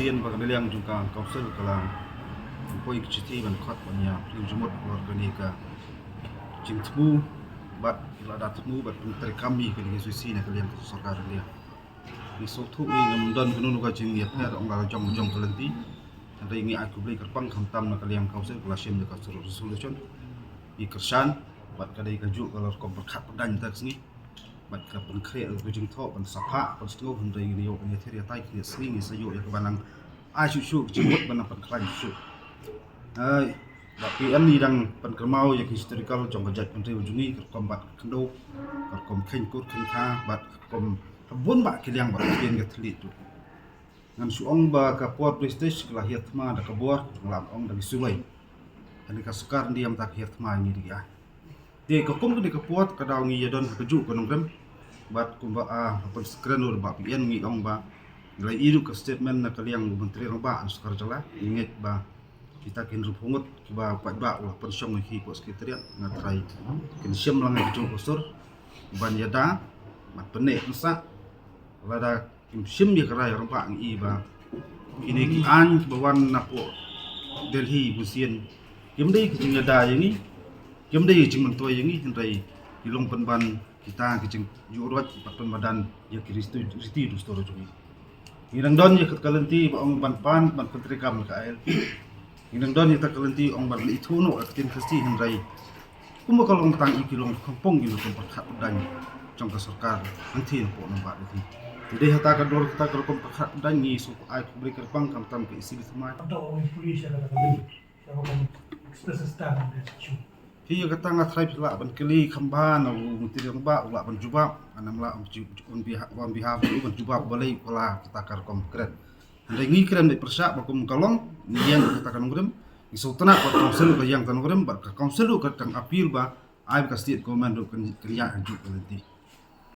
Busian Bagaliang Jungka Council Kalang Poi Keciti ban Kot Banya Jumut Organika Jingtmu Bat Ladatmu Bat Menteri kami Kali Susi Nak Kalian Sarkar dia Di Sotu ni Ngamdan Kununu Ka Jing Yat Nya Ong La Jong Jong Kalenti Nanti ini aku beli kerpang Kamtam Nak Kalian Council Kalasim Dekat Resolution Di Kersan Bat Kadai Kaju Kalau Kom Berkat Pedan Tak Sengi Bat Ka Penkre Kujing Tok Ban Sapa Ban Setengah Hentai Ini Yok Ini Teria Tai Kini Sengi Sayo Ya Kebanang Ai Syuk Jimut Ban Pan Klan Syuk Hai Bat PN ni dang Pan Kermau Yang historical Jong Kajat Menteri Ujungi Kerkom Bat Kendo Kerkom Khen Kut Khen Ka Bat Kerkom Habun Bat Kiliang Bat Kien Gatlit Tu Ngan Suong Ba Kapuat Prestige Kelahir Thma Da Kabuar Ngelam Ong Dari Sulai Hani Kasukar Diam Tak Hiat Thma Ini Dia Dia Kerkom Kini Kapuat Kadau Ngi Yadon Kejuk Konong Rem Bat Kumba Apa Skrenur Bat PN Ngi Ong Ba Nilai iru ke statement na kaliang Menteri Rang Ba Sukar Jala Ingat Ba kita kin rupungut Ba Pat Ba Ulah Pensyong Ngi Ko Sekretariat Ngatrai Kin Syam Lang Kejung Kusur Ban Yada Mat Penek Nusa Lada Kim Syam Dia Kerai Rang Ba Ngi Ba Kini An Bawan Napo Delhi Busian Kim Dei Kejung Yada Yang Ni Kim Dei Kejung Mentua Yang Ni Hentai Hilong Penban Kita Kejung Yurat Pat Penbadan Ya Kiristu Riti Du Storo Jungi Inang don ya kalenti ong ban pan ban Menteri Kam ka ALP. Inang don ya kalenti ong ban itu no aktin khasti hindrai. Kuma kalong tang ikilong kampung gilu kompak dan trong ka sarkar antin po nang ba diti. Tidak hata ka dor kita kal kompak dan ni so ai publik kerpang kam tam ke isi semua. Atau polisi ada kami. Kalau express stand itu. Hiya kata nga tribe la ban kili khamban au Menteri Rang Ba ula ban jubab anam la on behalf ban jubab balai pola kita kar kom kren. Ndai ngi kren de persa bakum kalong nian kita kan ngrem isotana ko council ko yang tan ngrem ba council ko tang appeal ba ai ka state government ko kriya aju ko